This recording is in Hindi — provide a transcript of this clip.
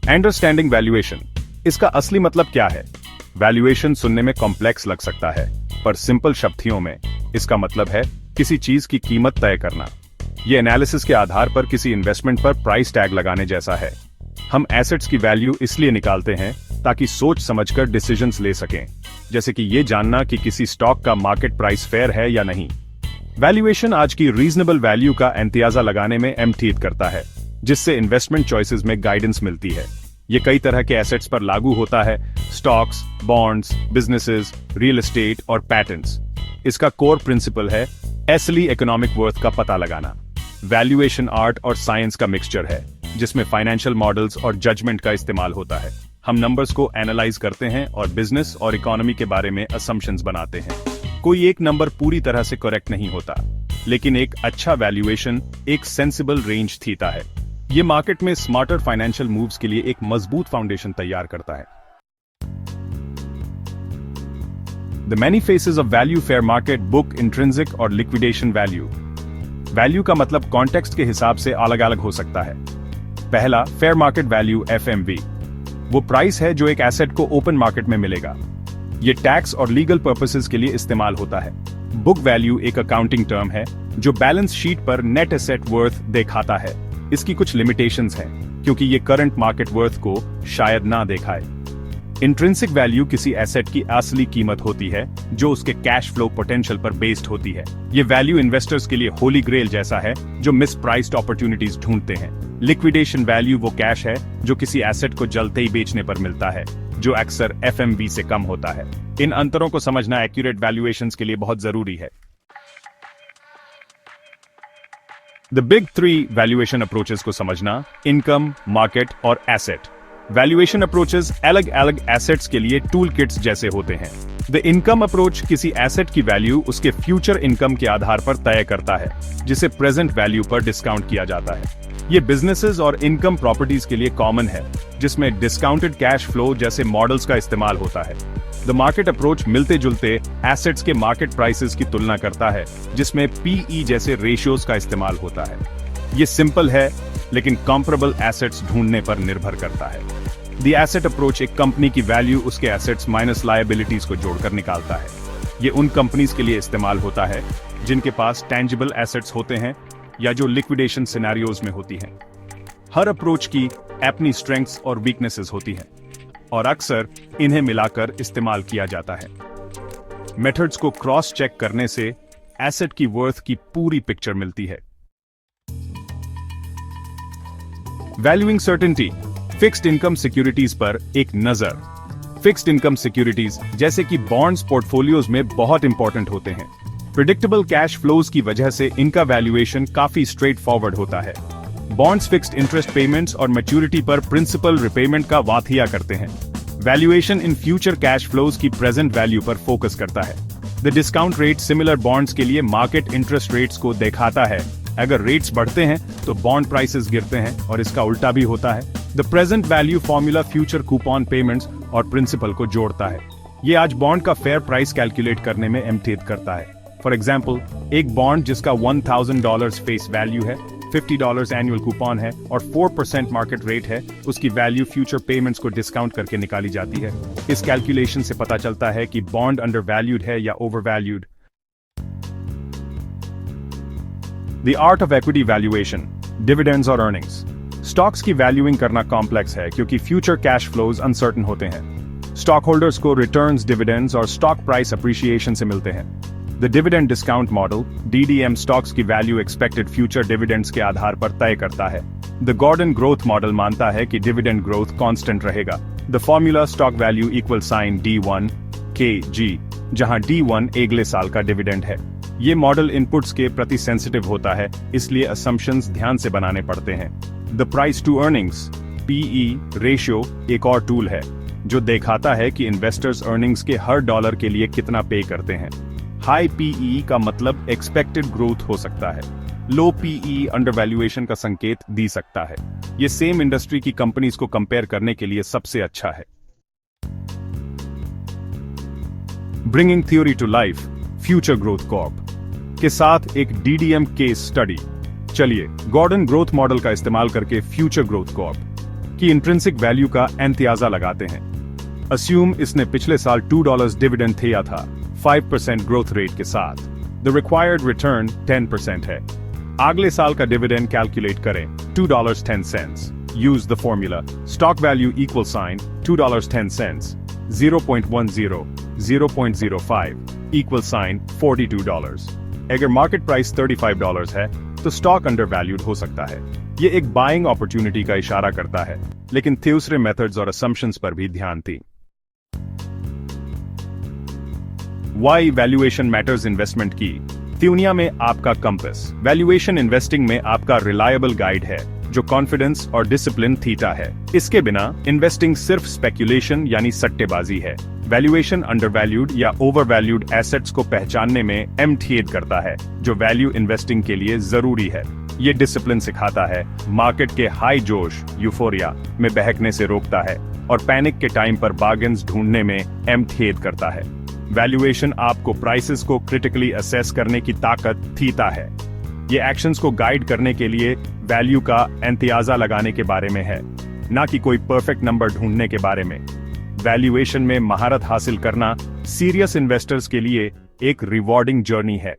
अंडरस्टैंडिंग वैल्यूएशन, इसका असली मतलब क्या है? वैल्यूएशन सुनने में कॉम्प्लेक्स लग सकता है, पर सिंपल शब्दों में इसका मतलब है किसी चीज की कीमत तय करना। यह एनालिसिस के आधार पर किसी इन्वेस्टमेंट पर प्राइस टैग लगाने जैसा है। हम एसेट्स की वैल्यू इसलिए निकालते हैं ताकि सोच समझकर डिसीजंस ले सकें, जैसे कि यह जानना कि किसी स्टॉक का मार्केट प्राइस फेयर है या नहीं। वैल्यूएशन आज की रीजनेबल वैल्यू का अंदाजा लगाने में मदद करता है, जिससे इन्वेस्टमेंट चॉइसेस में गाइडेंस मिलती है। ये कई तरह के एसेट्स पर लागू होता है: stocks, bonds, businesses, real estate और पैटेंट्स। इसका कोर प्रिंसिपल है असली इकोनॉमिक वर्थ का पता लगाना। वैल्यूएशन आर्ट और साइंस का मिक्सचर है, जिसमें फाइनेंशियल मॉडल्स और जजमेंट का इस्तेमाल होता है। हम नंबर्स को एनालाइज करते हैं और बिजनेस और इकोनॉमी के बारे में असम्पशंस बनाते हैं। कोई एक नंबर पूरी तरह से करेक्ट नहीं होता, लेकिन एक अच्छा वैल्यूएशन एक सेंसिबल रेंज देता है। ये मार्केट में स्मार्टर फाइनेंशियल मूव्स के लिए एक मजबूत फाउंडेशन तैयार करता है। The many faces of value fair market book intrinsic और लिक्विडेशन वैल्यू। वैल्यू का मतलब कॉन्टेक्स्ट के हिसाब से अलग अलग हो सकता है। पहला, फेयर मार्केट वैल्यू FMV, वो प्राइस है जो एक एसेट को ओपन मार्केट में मिलेगा। ये टैक्स और लीगल पर्पसेस के लिए इस्तेमाल होता है। बुक वैल्यू एक अकाउंटिंग टर्म है जो बैलेंस शीट पर नेट एसेट वर्थ दिखाता है। इसकी कुछ लिमिटेशंस हैं, क्योंकि ये करंट मार्केट वर्थ को शायद ना दिखाए। इंट्रिंसिक वैल्यू किसी एसेट की असली कीमत होती है, जो उसके कैश फ्लो पोटेंशियल पर बेस्ड होती है। ये वैल्यू इन्वेस्टर्स के लिए होली ग्रेल जैसा है, जो मिसप्राइस्ड अपॉर्चुनिटीज ढूंढते हैं। लिक्विडेशन वैल्यू वो कैश है जो किसी एसेट को जल्द ही बेचने पर मिलता है, जो अक्सर FMV से कम होता है। इन अंतरों को समझना एक्यूरेट वैल्यूएशंस के लिए बहुत जरूरी है। द बिग 3 वैल्यूएशन अप्रोचेस को समझना: इनकम, मार्केट और एसेट। वैल्यूएशन अप्रोचेस अलग अलग एसेट्स के लिए टूल किट्स जैसे होते हैं। द इनकम अप्रोच किसी एसेट की वैल्यू उसके फ्यूचर इनकम के आधार पर तय करता है, जिसे प्रेजेंट वैल्यू पर डिस्काउंट किया जाता है। ये बिजनेसेस और इनकम प्रॉपर्टीज के लिए कॉमन है, जिसमें डिस्काउंटेड कैश फ्लो जैसे मॉडल्स का इस्तेमाल होता है। द मार्केट अप्रोच मिलते जुलते एसेट्स के मार्केट प्राइसेस की तुलना करता है, जिसमें PE जैसे रेशियोज का इस्तेमाल होता है। ये सिंपल है, लेकिन कंपैरेबल एसेट्स ढूंढने पर निर्भर करता है। द एसेट अप्रोच एक कंपनी की वैल्यू उसके एसेट्स माइनस लायबिलिटीज को जोड़कर निकालता है। ये उन कंपनीज के लिए इस्तेमाल होता है जिनके पास टेंजिबल एसेट्स होते हैं या जो लिक्विडेशन सिनेरियोज में होती हैं। हर अप्रोच की अपनी स्ट्रेंथ्स और वीकनेसेस होती हैं, और अक्सर इन्हें मिलाकर इस्तेमाल किया जाता है। मेथड्स को क्रॉस चेक करने से एसेट की वर्थ की पूरी पिक्चर मिलती है। Valuing certainty, fixed income securities पर एक नजर। फिक्स्ड इनकम सिक्योरिटीज जैसे कि बॉन्ड्स पोर्टफोलियोज में बहुत इंपॉर्टेंट होते हैं। प्रिडिक्टेबल कैश फ्लोज की वजह से इनका वैल्यूएशन काफी स्ट्रेट फॉरवर्ड होता है। बॉन्ड्स फिक्स्ड इंटरेस्ट पेमेंट्स और मैच्योरिटी पर प्रिंसिपल रिपेमेंट का वाथिया करते हैं। Valuation in future cash flows की प्रेजेंट वैल्यू पर फोकस करता है। The discount rate similar bonds के लिए मार्केट इंटरेस्ट रेट्स को दिखाता है। अगर रेट्स बढ़ते हैं तो बॉन्ड प्राइसेस गिरते हैं, और इसका उल्टा भी होता है। The present value formula future coupon payments और प्रिंसिपल को जोड़ता है। ये आज बॉन्ड का फेयर प्राइस कैलकुलेट करने में मदद करता है। फॉर एग्जाम्पल, एक बॉन्ड जिसका $1000 फेस वैल्यू है, $50 एनुअल कूपन है और 4% मार्केट रेट है, उसकी वैल्यू फ्यूचर पेमेंट्स को डिस्काउंट करके निकाली जाती है। इस कैलकुलेशन से पता चलता है कि बॉन्ड अंडर वैल्यूड है या over valued. The art of equity valuation, dividends और अर्निंग्स। स्टॉक्स की वैल्यूइंग करना कॉम्प्लेक्स है, क्योंकि फ्यूचर कैश फ्लोज अनसर्टेन होते हैं। स्टॉक होल्डर्स को रिटर्न्स, डिविडेंड्स और स्टॉक प्राइस अप्रिसिएशन से मिलते हैं। The dividend discount model DDM stocks की वैल्यू एक्सपेक्टेड फ्यूचर डिविडेंड्स के आधार पर तय करता है। द गॉर्डन ग्रोथ मॉडल मानता है कि डिविडेंड ग्रोथ कांस्टेंट रहेगा। The formula stock value equal sign D1 KG, जहां D1 अगले साल का डिविडेंड है। ये मॉडल इनपुट्स के प्रति सेंसिटिव होता है, इसलिए असम्पशंस ध्यान से बनाने पड़ते हैं। The price to earnings PE ratio एक और टूल है, जो दिखाता है कि इन्वेस्टर्स अर्निंग्स के हर डॉलर के लिए कितना पे करते हैं। हाई PE का मतलब एक्सपेक्टेड ग्रोथ हो सकता है। लो PE अंडर वैल्यूएशन का संकेत दे सकता है। ये सेम इंडस्ट्री की कंपनीज को कंपेयर करने के लिए सबसे अच्छा है। Bringing theory to life, Future Growth Corp के साथ एक DDM केस स्टडी। चलिए गॉर्डन ग्रोथ मॉडल का इस्तेमाल करके फ्यूचर ग्रोथ कॉर्प कि इंट्रिंसिक वैल्यू का अंदाजा लगाते हैं। अस्यूम इसने पिछले साल $2 डिविडेंड दिया था 5% ग्रोथ रेट के साथ। द रिक्वायर्ड रिटर्न 10% है। अगले साल का डिविडेंड कैलकुलेट करें $2.10। Use the formula stock value equal sign $2.10 0.10 0.05 equal sign $42। अगर मार्केट प्राइस $35 है तो स्टॉक अंडर वैल्यूड हो सकता है। ये एक बाइंग अपॉर्चुनिटी का इशारा करता है, लेकिन दूसरे मेथड्स और असम्पशंस पर भी ध्यान दी। वाई वैल्यूएशन मैटर्स इन्वेस्टमेंट की दुनिया में आपका कंपस। वैल्यूएशन इन्वेस्टिंग में आपका रिलायबल गाइड है जो कॉन्फिडेंस और डिसिप्लिन थीटा है। इसके बिना इन्वेस्टिंग सिर्फ स्पेक्यूलेशन यानी सट्टेबाजी है। वैल्यूएशन अंडरवैल्यूड या ओवरवैल्यूड एसेट्स को पहचानने में एड करता है, जो वैल्यू इन्वेस्टिंग के लिए जरूरी है। ये डिसिप्लिन सिखाता है, मार्केट के हाई जोश यूफोरिया में बहकने से रोकता है और पैनिक के टाइम पर बार्गेन्स ढूंढने में एड करता है। वैल्यूएशन आपको प्राइसेस को क्रिटिकली असेस करने की ताकत थीता है। ये एक्शंस को गाइड करने के लिए वैल्यू का अंदाजा लगाने के बारे में है, ना कि कोई परफेक्ट नंबर ढूंढने के बारे में। वैल्यूएशन में महारत हासिल करना सीरियस इन्वेस्टर्स के लिए एक रिवॉर्डिंग जर्नी है।